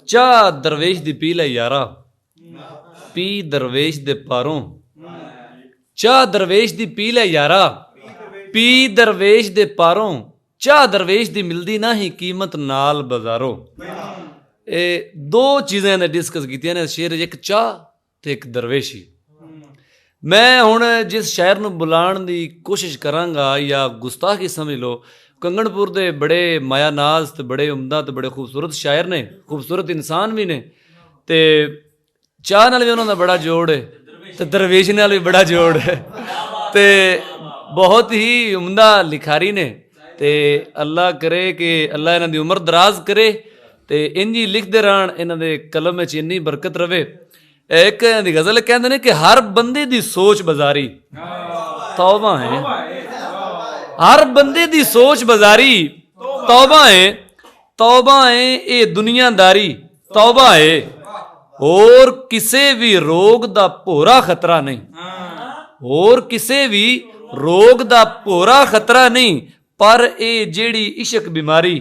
ਚਾਹ ਦਰਵੇਸ਼ ਦੀ ਪੀ ਲੈ ਯਾਰਾ, ਪੀ ਦਰਵੇਸ਼ ਦੇ ਪਾਰੋਂ। ਚਾਹ ਦਰਵੇਸ਼ ਦੀ ਪੀ ਲੈ ਯਾਰਾ, ਪੀ ਦਰਵੇਸ਼ ਦੇ ਪਾਰੋਂ। ਚਾਹ ਦਰਵੇਸ਼ ਦੀ ਮਿਲਦੀ ਨਾ ਹੀ ਕੀਮਤ ਨਾਲ ਬਾਜ਼ਾਰੋਂ। ਇਹ ਦੋ ਚੀਜ਼ਾਂ ਨੇ ਡਿਸਕਸ ਕੀਤੀਆਂ ਨੇ ਸ਼ੇਰ, ਇੱਕ ਚਾਹ ਤੇ ਇੱਕ ਦਰਵੇਸ਼ੀ। ਮੈਂ ਹੁਣ ਜਿਸ ਸ਼ਾਇਰ ਨੂੰ ਬੁਲਾਉਣ ਦੀ ਕੋਸ਼ਿਸ਼ ਕਰਾਂਗਾ ਜਾਂ ਗੁਸਤਾਖੀ ਸਮਝ ਲਓ, ਕੰਗਣਪੁਰ ਦੇ ਬੜੇ ਮਾਇਆ ਨਾਜ਼ ਤੇ ਬੜੇ ਉਮਦਾ ਤੇ ਬੜੇ ਖੂਬਸੂਰਤ ਸ਼ਾਇਰ ਨੇ, ਖੂਬਸੂਰਤ ਇਨਸਾਨ ਵੀ ਨੇ, ਤੇ ਚਾਹ ਨਾਲ ਵੀ ਉਹਨਾਂ ਦਾ ਬੜਾ ਜੋੜ ਹੈ ਤੇ ਦਰਵੇਸ਼ ਨਾਲ ਵੀ ਬੜਾ ਜੋੜ ਹੈ, ਤੇ ਬਹੁਤ ਹੀ ਉਮਦਾ ਲਿਖਾਰੀ ਨੇ। ਤੇ ਅੱਲਾ ਕਰੇ ਕਿ ਅੱਲਾ ਇਹਨਾਂ ਦੀ ਉਮਰ ਦਰਾਜ਼ ਕਰੇ ਤੇ ਇੰਝ ਹੀ ਲਿਖਦੇ ਰਹਿਣ, ਇਹਨਾਂ ਦੇ ਕਲਮ ਵਿੱਚ ਇੰਨੀ ਬਰਕਤ ਰਵੇ। ਇੱਕ ਦੀ ਗਜ਼ਲ ਕਹਿੰਦੇ ਨੇ ਕਿ ਹਰ ਬੰਦੇ ਦੀ ਸੋਚ ਬਾਜ਼ਾਰੀ, ਤੌਬਾ ਹੈ। ਹਰ ਬੰਦੇ ਦੀ ਸੋਚ ਬਾਜ਼ਾਰੀ, ਤੌਬਾ ਹੈ। ਤੌਬਾ ਹੈ ਇਹ ਦੁਨੀਆਦਾਰੀ, ਤੌਬਾ ਹੈ। ਹੋਰ ਕਿਸੇ ਵੀ ਰੋਗ ਦਾ ਭੋਰਾ ਖਤਰਾ ਨਹੀਂ, ਹੋਰ ਕਿਸੇ ਵੀ ਰੋਗ ਦਾ ਭੋਰਾ ਖਤਰਾ ਨਹੀਂ, ਪਰ ਇਹ ਜਿਹੜੀ ਇਸ਼ਕ ਬਿਮਾਰੀ,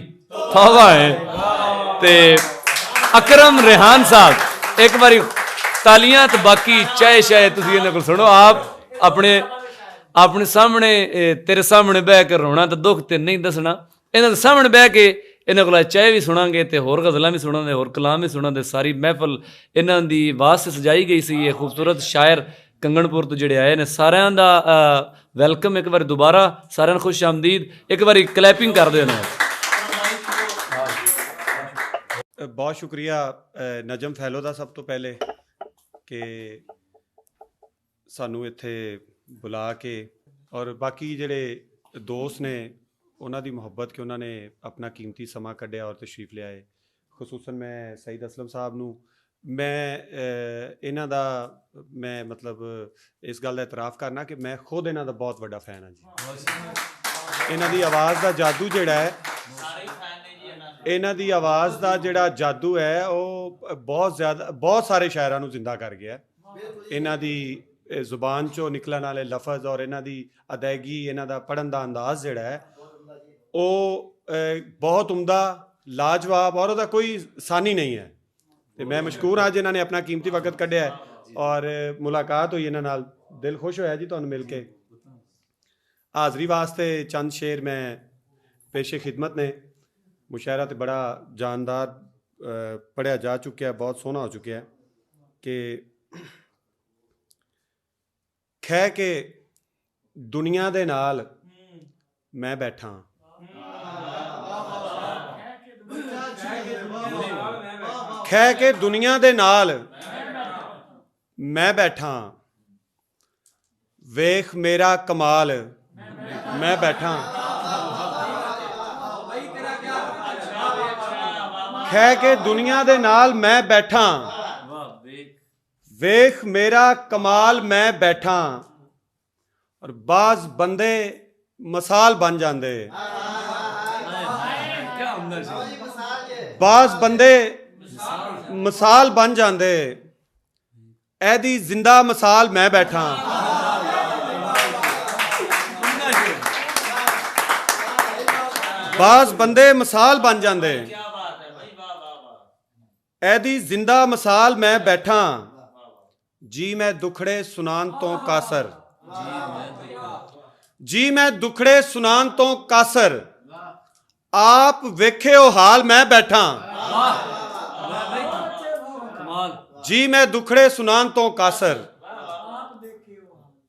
ਤੌਬਾ ਹੈ। ਤੇ ਅਕਰਮ रेहान साहब एक बारी तालियां, तो बाकी चाहे शायद तुम इन्होंने को सुनो। आप अपने सामने, तेरे सामने बह के रोना तो दुख तो नहीं दसना, इन्होंने सामने बह के इन्हों को चाहे भी सुनांगे तो होर गज़लां भी सुनांगे, होर कलाम भी सुनांगे। सारी महफल इन्हों की आवाज़ से सजाई गई सी। ये खूबसूरत शायर कंगणपुर तो जिहड़े आए ने, सारिਆਂ ਦਾ ਵੈਲਕਮ ਇੱਕ ਵਾਰ ਦੁਬਾਰਾ, ਸਾਰਿਆਂ ਨੂੰ ਖੁਸ਼ ਆਮਦੀਦ। ਇੱਕ ਵਾਰੀ ਕਲੈਪਿੰਗ ਕਰ ਦਿਓ ਨਾ। बहुत शुक्रिया नजम फैलो ਦਾ ਸਭ ਤੋਂ ਪਹਿਲੇ ਕਿ ਸਾਨੂੰ ਇੱਥੇ ਬੁਲਾ ਕੇ, ਔਰ ਬਾਕੀ ਜਿਹੜੇ ਦੋਸਤ ਨੇ ਉਹਨਾਂ ਦੀ ਮੁਹੱਬਤ ਕਿ ਉਹਨਾਂ ਨੇ ਆਪਣਾ ਕੀਮਤੀ ਸਮਾਂ ਕੱਢਿਆ ਔਰ ਤਸ਼ਰੀਫ ਲਿਆਏ। ਖਸੂਸਨ ਮੈਂ ਸਈਦ ਅਸਲਮ ਸਾਹਿਬ ਨੂੰ, ਮੈਂ ਇਹਨਾਂ ਦਾ ਮੈਂ ਮਤਲਬ ਇਸ ਗੱਲ ਦਾ ਇਤਰਾਫ ਕਰਨਾ ਕਿ ਮੈਂ ਖੁਦ ਇਹਨਾਂ ਦਾ ਬਹੁਤ ਵੱਡਾ ਫੈਨ ਹਾਂ ਜੀ। ਇਹਨਾਂ ਦੀ ਆਵਾਜ਼ ਦਾ ਜਾਦੂ ਜਿਹੜਾ ਹੈ, ਇਹਨਾਂ ਦੀ ਆਵਾਜ਼ ਦਾ ਜਿਹੜਾ ਜਾਦੂ ਹੈ ਉਹ ਬਹੁਤ ਜ਼ਿਆਦਾ, ਬਹੁਤ ਸਾਰੇ ਸ਼ਾਇਰਾਂ ਨੂੰ ਜ਼ਿੰਦਾ ਕਰ ਗਿਆ। ਇਹਨਾਂ ਦੀ ਜ਼ੁਬਾਨ 'ਚੋਂ ਨਿਕਲਣ ਵਾਲੇ ਲਫ਼ਜ਼ ਔਰ ਇਹਨਾਂ ਦੀ ਅਦਾਇਗੀ, ਇਹਨਾਂ ਦਾ ਪੜ੍ਹਨ ਦਾ ਅੰਦਾਜ਼ ਜਿਹੜਾ ਹੈ ਉਹ ਬਹੁਤ ਉਮਦਾ, ਲਾਜਵਾਬ, ਔਰ ਉਹਦਾ ਕੋਈ ਸਾਨੀ ਨਹੀਂ ਹੈ। ਤੇ ਮੈਂ ਮਸ਼ਕੂਰ ਹਾਂ ਜਿਨ੍ਹਾਂ ਨੇ ਆਪਣਾ ਕੀਮਤੀ ਵਕਤ ਕੱਢਿਆ ਔਰ ਮੁਲਾਕਾਤ ਹੋਈ ਇਹਨਾਂ ਨਾਲ, ਦਿਲ ਖੁਸ਼ ਹੋਇਆ ਜੀ ਤੁਹਾਨੂੰ ਮਿਲ ਕੇ। ਹਾਜ਼ਰੀ ਵਾਸਤੇ ਚੰਦ ਸ਼ੇਰ ਮੈਂ ਪੇਸ਼ੇ ਖਿਦਮਤ ਨੇ। ਮੁਸ਼ਾਇਰਾ तो बड़ा जानदार पढ़िया जा चुकिया, बहुत सोहना हो चुकिया कि खै के दुनिया दे नाल मैं बैठा, खै के दुनिया दे नाल मैं बैठा, वेख मेरा कमाल मैं बैठा। खै के दुनिया दे नाल मैं बैठा, वेख मेरा कमाल मैं बैठा। और बाज बंदे मसाल बन जाते, बाज बंदे मसाल बन जाते, ऐदी जिंदा मसाल मैं बैठा। बाज बंदे मसाल बन जाते, ऐदी जिंदा मसाल मैं बैठा। जी मैं दुखड़े सुनान तो कासर, जी मैं दुखड़े सुनान तो कासर, आप वेख्यो हाल मैं बैठा। जी मैं दुखड़े सुनान तो कासर,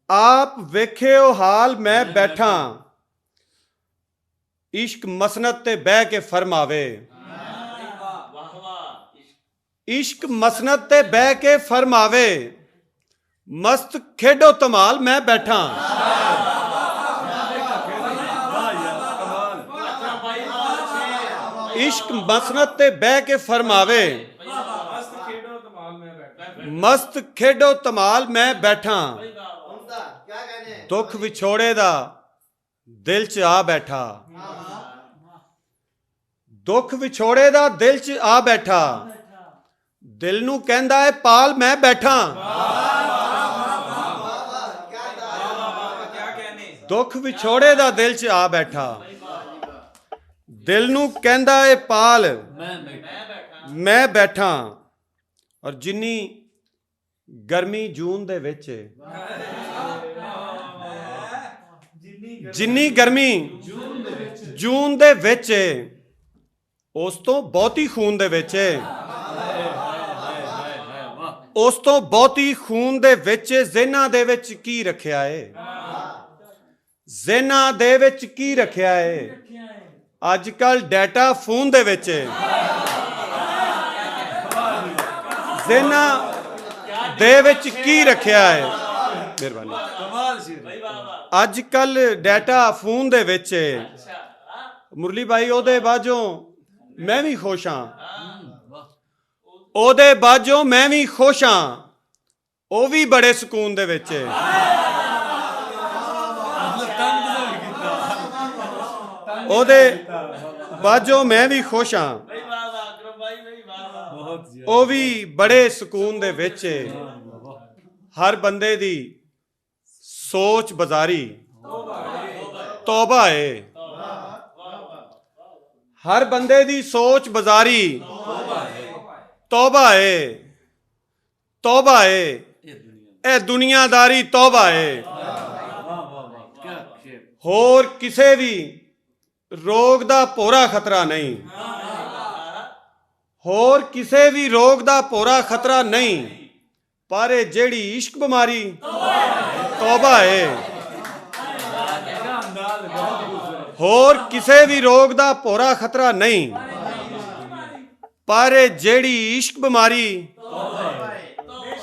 आप वेख्यो हाल मैं बैठा। इश्क मसनत ते बह के फरमावे, इश्क मसनत ते बह के फरमावे, मस्त खेडो तमाल मैं बैठा। इश्क मसनत ते बह के फरमावे, मस्त खेडो तमाल मैं बैठा। दुख विछोड़े दा दिल च आ बैठा, दुख विछोड़े दा दिल च आ बैठा। दिल नू कहंदा है पाल मैं बैठा। दुख विछोड़े दा दिल च आ बैठा, ਦਿਲ ਨੂੰ ਕਹਿੰਦਾ ਏ ਪਾਲ ਮੈਂ ਬੈਠਾ। ਔਰ ਜਿੰਨੀ ਗਰਮੀ ਜੂਨ ਦੇ ਵਿੱਚ, ਜਿੰਨੀ ਗਰਮੀ ਜੂਨ ਦੇ ਵਿੱਚ, ਉਸ ਤੋਂ ਬਹੁਤੀ ਖੂਨ ਦੇ ਵਿੱਚ, ਉਸ ਤੋਂ ਬਹੁਤੀ ਖੂਨ ਦੇ ਵਿੱਚ ਜ਼ਿਹਨਾਂ ਦੇ ਵਿੱਚ ਕੀ ਰੱਖਿਆ ਏ? ਜ਼ਿਹਨਾਂ ਦੇ ਵਿੱਚ ਕੀ ਰੱਖਿਆ ਏ? ਅੱਜ ਕੱਲ ਡਾਟਾ ਫੋਨ ਦੇ ਵਿੱਚ, ਜ਼ਿਹਨਾਂ ਦੇ ਵਿੱਚ ਕੀ ਰੱਖਿਆ ਹੈ? ਮਿਹਰਬਾਨੀ। ਅੱਜ ਕੱਲ ਡਾਟਾ ਫੋਨ ਦੇ ਵਿੱਚ, ਮੁਰਲੀ ਭਾਈ ਉਹਦੇ ਬਾਝੋਂ ਮੈਂ ਵੀ ਖੁਸ਼ ਹਾਂ, ਉਹਦੇ ਬਾਝੋਂ ਮੈਂ ਵੀ ਖੁਸ਼ ਹਾਂ, ਉਹ ਵੀ ਬੜੇ ਸਕੂਨ ਦੇ ਵਿੱਚ। ਉਹਦੇ ਬਾਝੋਂ ਮੈਂ ਵੀ ਖੁਸ਼ ਹਾਂ, ਉਹ ਵੀ ਬੜੇ ਸਕੂਨ ਦੇ ਵਿੱਚ। ਹਰ ਬੰਦੇ ਦੀ ਸੋਚ ਬਾਜ਼ਾਰੀ ਤੌਬਾ ਏ, ਹਰ ਬੰਦੇ ਦੀ ਸੋਚ ਬਾਜ਼ਾਰੀ ਤੌਬਾ ਏ, ਤੌਬਾ ਏ, ਇਹ ਦੁਨੀਆਦਾਰੀ ਤੌਬਾ ਏ। ਹੋਰ ਕਿਸੇ ਵੀ ਰੋਗ ਦਾ ਭੋਰਾ ਖਤਰਾ ਨਹੀਂ, ਹੋਰ ਕਿਸੇ ਵੀ ਰੋਗ ਦਾ ਭੋਰਾ ਖਤਰਾ ਨਹੀਂ, ਪਰ ਇਹ ਜਿਹੜੀ ਇਸ਼ਕ ਬਿਮਾਰੀ ਤੌਬਾ ਏ। ਹੋਰ ਕਿਸੇ ਵੀ ਰੋਗ ਦਾ ਭੋਰਾ ਖਤਰਾ ਨਹੀਂ, ਪਰ ਇਹ ਜਿਹੜੀ ਇਸ਼ਕ ਬਿਮਾਰੀ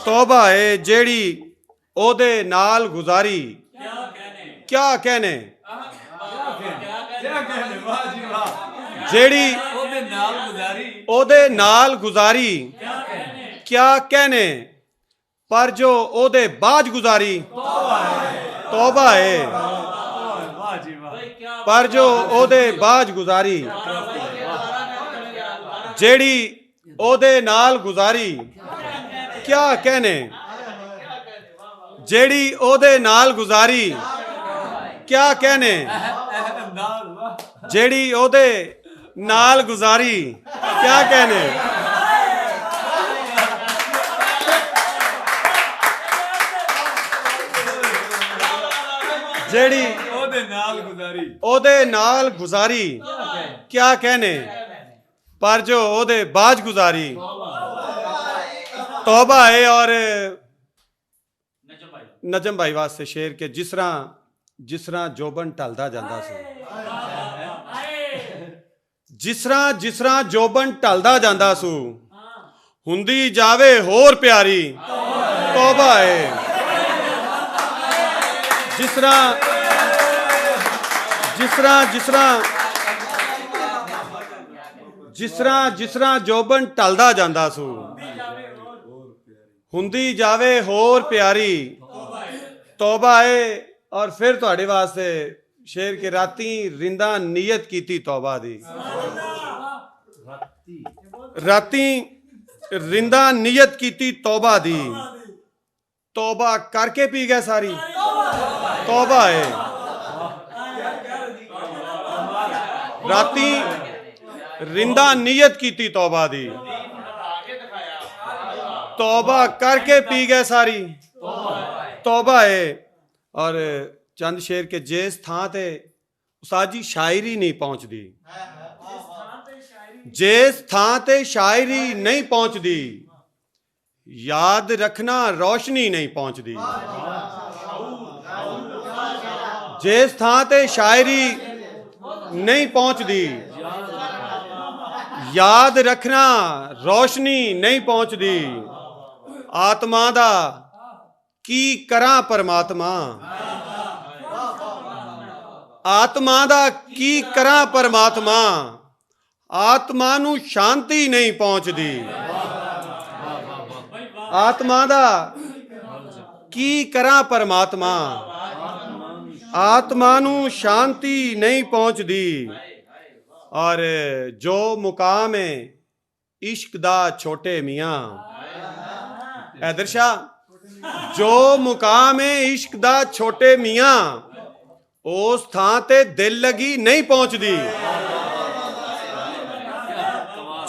ਤੌਬਾ ਏ। ਜਿਹੜੀ ਉਹਦੇ ਨਾਲ ਗੁਜ਼ਾਰੀ, ਕਿਆ ਕਹਿਨੇ, ਜਿਹੜੀ ਉਹਦੇ ਨਾਲ ਗੁਜ਼ਾਰੀ, ਕਿਆ ਕਹਿਨੇ, ਪਰ ਜੋ ਉਹਦੇ ਬਾਝ ਗੁਜ਼ਾਰੀ ਤੌਬਾ ਏ। ਪਰ ਜੋ ਉਹਦੇ ਬਾਝ ਗੁਜ਼ਾਰੀ, ਜਿਹੜੀ ਉਹਦੇ ਨਾਲ ਗੁਜ਼ਾਰੀ, ਕਿਆ ਕਹਿਨੇ, ਜਿਹੜੀ ਉਹਦੇ ਨਾਲ ਗੁਜ਼ਾਰੀ, ਕਿਆ ਕਹਿਨੇ, ਜਿਹੜੀ ਉਹਦੇ ਨਾਲ ਗੁਜ਼ਾਰੀ, ਕਿਆ ਕਹਿਨੇ। ਜਿਹੜੀ ਉਹਦੇ ਨਾਲ ਗੁਜ਼ਾਰੀ, ਉਹਦੇ ਨਾਲ ਗੁਜ਼ਾਰੀ, ਕਿਆ ਕਹਿਨੇ, ਪਰ ਜੋ ਉਹਦੇ ਬਾਝ ਗੁਜ਼ਾਰੀ ਤੌਬਾ ਹੈ। ਔਰ ਨਜਮ ਭਾਈ ਵਾਸਤੇ ਸ਼ੇਰ ਕੇ ਜਿਸ ਤਰ੍ਹਾਂ ਜੋਬਨ ਢਲਦਾ ਜਾਂਦਾ ਸੀ, ਜਿਸ ਤਰ੍ਹਾਂ ਜੋਬਨ ਢਲਦਾ ਜਾਂਦਾ ਸੂ, ਹੁੰਦੀ ਜਾਵੇ ਹੋਰ ਪਿਆਰੀ ਤੌਬਾ ਹੈ। ਜਿਸ ਤਰ੍ਹਾਂ ਜੋਬਨ ਢਲਦਾ ਜਾਂਦਾ ਸੂ, ਹੁੰਦੀ ਜਾਵੇ ਹੋਰ ਪਿਆਰੀ ਤੌਬਾ ਏ। ਔਰ ਫਿਰ ਤੁਹਾਡੇ ਵਾਸਤੇ ਸ਼ੇਰ ਕੇ ਰਾਤੀ ਰਿੰਦਾ ਨੀਅਤ ਕੀਤੀ ਤੌਬਾ ਦੀ, ਰਾਤੀ ਰਿੰਦਾ ਨੀਅਤ ਕੀਤੀ ਤੌਬਾ ਦੀ, ਤੌਬਾ ਕਰਕੇ ਪੀ ਗਏ ਸਾਰੀ ਤੌਬਾ ਏ। ਰਾਤੀ ਰਿੰਦਾ ਨੀਅਤ ਕੀਤੀ ਤੌਬਾ ਦੀ, ਤੌਬਾ ਕਰਕੇ ਪੀ ਗਏ ਸਾਰੀ ਤੌਬਾ ਏ। ਔਰ ਚੰਦ ਸ਼ੇਰ ਕੇ ਜਿਸ ਥਾਂ ਤੇ ਉਸਾਜੀ ਸ਼ਾਇਰੀ ਨਹੀਂ ਪਹੁੰਚਦੀ, ਜਿਸ ਥਾਂ ਤੇ ਸ਼ਾਇਰੀ ਨਹੀਂ ਪਹੁੰਚਦੀ, ਯਾਦ ਰੱਖਣਾ ਰੌਸ਼ਨੀ ਨਹੀਂ ਪਹੁੰਚਦੀ। ਜਿਸ ਥਾਂ ਤੇ ਸ਼ਾਇਰੀ ਨਹੀਂ ਪਹੁੰਚਦੀ, ਯਾਦ ਰੱਖਣਾ ਰੌਸ਼ਨੀ ਨਹੀਂ ਪਹੁੰਚਦੀ। ਆਤਮਾ ਦਾ ਕੀ ਕਰਾਂ ਪਰਮਾਤਮਾ, ਆਤਮਾ ਦਾ ਕੀ ਕਰਾਂ ਪਰਮਾਤਮਾ, ਆਤਮਾ ਨੂੰ ਸ਼ਾਂਤੀ ਨਹੀਂ ਪਹੁੰਚਦੀ। ਆਤਮਾ ਦਾ ਕੀ ਕਰਾਂ ਪਰਮਾਤਮਾ, ਆਤਮਾ ਨੂੰ ਸ਼ਾਂਤੀ ਨਹੀਂ ਪਹੁੰਚਦੀ। ਔਰ ਜੋ ਮੁਕਾਮ ਹੈ ਇਸ਼ਕ ਦਾ ਛੋਟੇ ਮੀਆਂ, हैदर शाह, जो मुकाम है इश्क दा छोटे मियां, उस थां ते दिल लगी नहीं पहुंचदी।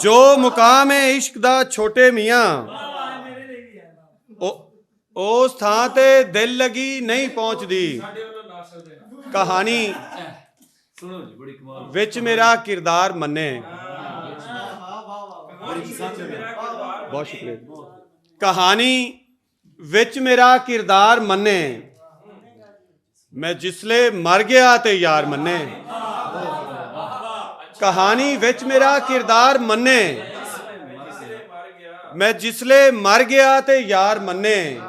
ਜੋ ਮੁਕਾਮ ਹੈ ਇਸ਼ਕ ਦਾ ਛੋਟੇ ਮੀਆਂ ਉਸ ਥਾਂ ਤੇ ਦਿਲ ਲਗੀ ਨਹੀਂ ਪਹੁੰਚਦੀ। ਕਹਾਣੀ ਸੁਣੋ ਜੀ, ਬੜੀ ਕਮਾਲ ਵਿੱਚ ਮੇਰਾ ਕਿਰਦਾਰ ਮੰਨੇ। ਬਹੁਤ ਸ਼ੁਕਰੀਆ। ਕਹਾਣੀ ਵਿੱਚ ਮੇਰਾ ਕਿਰਦਾਰ ਮੰਨੇ, ਮੈਂ ਜਿਸਲੇ ਮਰ ਗਿਆ ਤੇ ਯਾਰ ਮੰਨੇ। ਕਹਾਣੀ ਵਿੱਚ ਮੇਰਾ ਕਿਰਦਾਰ ਮੰਨੇ, ਮੈਂ ਜਿਸਲੇ ਮਰ ਗਿਆ ਤੇ ਯਾਰ ਮੰਨੇ।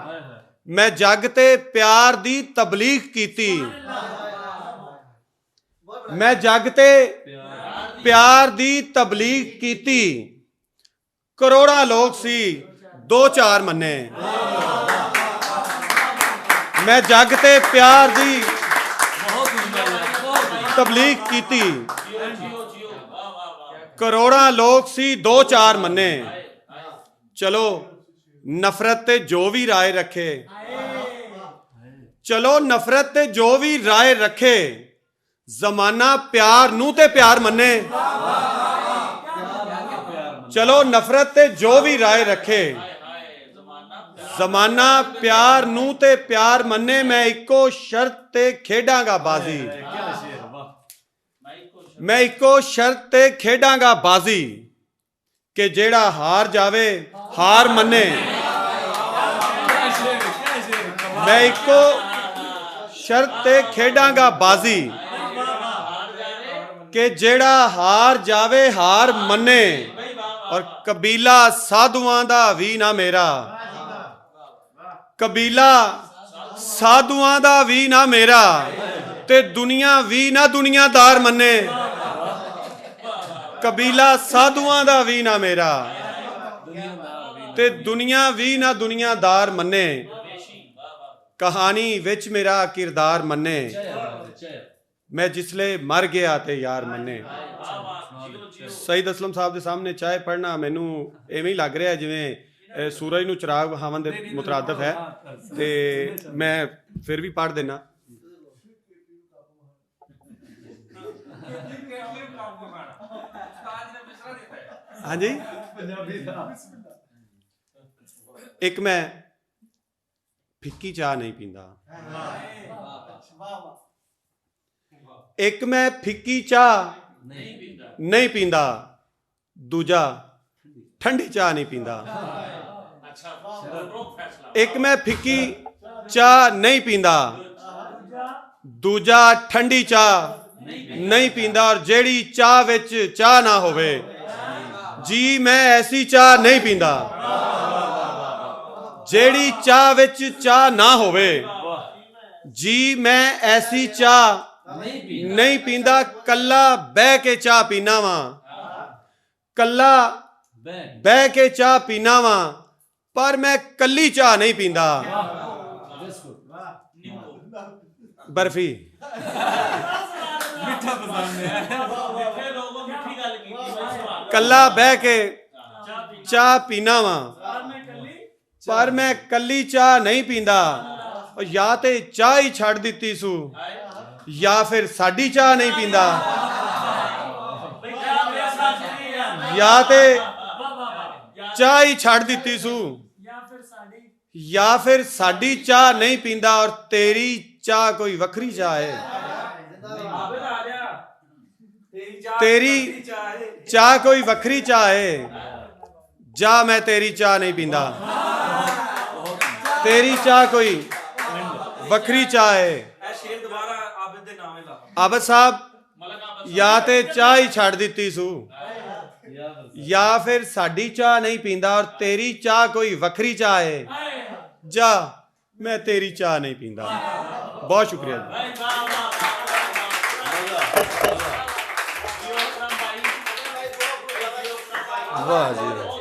ਮੈਂ ਜੱਗ ਤੇ ਪਿਆਰ ਦੀ ਤਬਲੀਗ ਕੀਤੀ, ਮੈਂ ਜੱਗ ਤੇ ਪਿਆਰ ਦੀ ਤਬਲੀਗ ਕੀਤੀ। ਕਰੋੜਾਂ ਲੋਕ ਸੀ 2-4 ਮੰਨੇ। ਮੈਂ ਜੱਗ ਤੇ ਪਿਆਰ ਦੀ ਤਬਲੀਗ ਕੀਤੀ। ਕਰੋੜਾਂ ਲੋਕ ਸੀ 2-4 ਮੰਨੇ। ਚਲੋ ਨਫ਼ਰਤ ਤੇ ਜੋ ਵੀ ਰਾਏ ਰੱਖੇ, ਚਲੋ ਨਫ਼ਰਤ ਤੇ ਜੋ ਵੀ ਰਾਏ ਰੱਖੇ, ਜ਼ਮਾਨਾ ਪਿਆਰ ਨੂੰ ਤੇ ਪਿਆਰ ਮੰਨੇ। ਚਲੋ ਨਫ਼ਰਤ ਤੇ ਜੋ ਵੀ ਰਾਏ ਰੱਖੇ, ਜ਼ਮਾਨਾ ਪਿਆਰ ਨੂੰ ਤੇ ਪਿਆਰ ਮੰਨੇ। ਮੈਂ ਇੱਕੋ ਸ਼ਰਤ ਤੇ ਖੇਡਾਂਗਾ ਬਾਜ਼ੀ, ਮੈਂ ਇੱਕੋ ਸ਼ਰਤ ਤੇ ਖੇਡਾਂਗਾ ਬਾਜ਼ੀ, ਕਿ ਜਿਹੜਾ ਹਾਰ ਜਾਵੇ ਹਾਰ ਮੰਨੇ। ਮੈਂ ਇੱਕੋ ਸ਼ਰਤ ਤੇ ਖੇਡਾਂਗਾ ਬਾਜ਼ੀ, ਕਿ ਜਿਹੜਾ ਹਾਰ ਜਾਵੇ ਹਾਰ ਮੰਨੇ। ਔਰ ਕਬੀਲਾ ਸਾਧੂਆਂ ਦਾ ਵੀ ਨਾ ਮੇਰਾ, ਕਬੀਲਾ ਸਾਧੂਆਂ ਦਾ ਵੀ ਨਾ ਮੇਰਾ, ਤੇ ਦੁਨੀਆ ਵੀ ਨਾ ਦੁਨੀਆਦਾਰ ਮੰਨੇ। ਕਬੀਲਾ ਸਾਧੂਆਂ ਦਾ ਵੀ ਨਾ ਮੇਰਾ, ਤੇ ਦੁਨੀਆ ਵੀ ਨਾ ਦੁਨੀਆਦਾਰ ਮੰਨੇ। ਕਹਾਣੀ ਵਿੱਚ ਮੇਰਾ ਕਿਰਦਾਰ ਮੰਨੇ, ਮੈਂ ਜਿਸਲੇ ਮਰ ਗਿਆ ਤੇ ਯਾਰ ਮੰਨੇ। ਸਈਦ ਅਸਲਮ ਸਾਹਿਬ ਦੇ ਸਾਹਮਣੇ ਚਾਹੇ ਪੜ੍ਹਨਾ ਮੈਨੂੰ ਐਵੇਂ ਹੀ ਲੱਗ ਰਿਹਾ ਜਿਵੇਂ ਸੂਰਜ ਨੂੰ ਚਿਰਾਗ ਵਿਖਾਉਣ ਦੇ ਮੁਤਰਾਦਫ ਹੈ, ਤੇ ਮੈਂ ਫਿਰ ਵੀ ਪੜ੍ਹ ਦੇਣਾ। ਹਾਂਜੀ, ਇੱਕ ਮੈਂ ਫਿੱਕੀ ਚਾਹ ਨਹੀਂ ਪੀਂਦਾ, ਇੱਕ ਮੈਂ ਫਿੱਕੀ ਚਾਹ ਨਹੀਂ ਪੀਂਦਾ, ਦੂਜਾ ਠੰਡੀ ਚਾਹ ਨਹੀਂ ਪੀਂਦਾ। ਇੱਕ ਮੈਂ ਫਿੱਕੀ ਚਾਹ ਨਹੀਂ ਪੀਂਦਾ, ਦੂਜਾ ਠੰਡੀ ਚਾਹ ਨਹੀਂ ਪੀਂਦਾ। ਔਰ ਜਿਹੜੀ ਚਾਹ ਵਿੱਚ ਚਾਹ ਨਾ ਹੋਵੇ, ਜੀ ਮੈਂ ਐਸੀ ਚਾਹ ਨਹੀਂ ਪੀਂਦਾ। ਜਿਹੜੀ ਚਾਹ ਵਿੱਚ ਚਾਹ ਨਾ ਹੋਵੇ, ਜੀ ਮੈਂ ਐਸੀ ਚਾਹ ਨਹੀਂ ਪੀਂਦਾ। ਕੱਲਾ ਬਹਿ ਕੇ ਚਾਹ ਪੀਣਾ ਵਾਂ, ਕੱਲਾ ਬਹਿ ਕੇ ਚਾਹ ਪੀਣਾ ਵਾਂ, ਪਰ ਮੈਂ ਕੱਲੀ ਚਾਹ ਨਹੀਂ ਪੀਂਦਾ। ਬਰਫੀ ਕੱਲਾ ਬਹਿ ਕੇ ਚਾਹ ਪੀਣਾ ਵਾਂ, ਪਰ ਮੈਂ ਕੱਲੀ ਚਾਹ ਨਹੀਂ ਪੀਂਦਾ। ਜਾਂ ਤੇ ਚਾਹ ਹੀ ਛੱਡ ਦਿੱਤੀ ਸੂ, ਜਾਂ ਫਿਰ ਸਾਡੀ ਚਾਹ ਨਹੀਂ ਪੀਂਦਾ। ਜਾਂ ਤੇ ਚਾਹ ਹੀ ਛੱਡ ਦਿੱਤੀ ਸੂ, ਜਾਂ ਫਿਰ ਸਾਡੀ ਚਾਹ ਨਹੀਂ ਪੀਂਦਾ। ਔਰ ਤੇਰੀ ਚਾਹ ਕੋਈ ਵੱਖਰੀ ਚਾਹ ਹੈ, ਤੇਰੀ ਚਾਹ ਕੋਈ ਵੱਖਰੀ ਚਾਹ ਹੈ। ਜਾ ਮੈਂ ਤੇਰੀ ਚਾਹ ਨਹੀਂ ਪੀਂਦਾ, ਤੇਰੀ ਚਾਹ ਕੋਈ ਵੱਖਰੀ ਚਾਹ ਹੈ। ਆਬਦ ਸਾਹਿਬ ਜਾਂ ਤੇ ਚਾਹ ਹੀ ਛੱਡ ਦਿੱਤੀ ਸੂ, ਜਾਂ ਫਿਰ ਸਾਡੀ ਚਾਹ ਨਹੀਂ ਪੀਂਦਾ। ਔਰ ਤੇਰੀ ਚਾਹ ਕੋਈ ਵੱਖਰੀ ਚਾਹ ਹੈ। ਜਾ ਮੈਂ ਤੇਰੀ ਚਾਹ ਨਹੀਂ ਪੀਂਦਾ। ਬਹੁਤ ਸ਼ੁਕਰੀਆ ਜੀ। ਵਾਹ ਜੀ।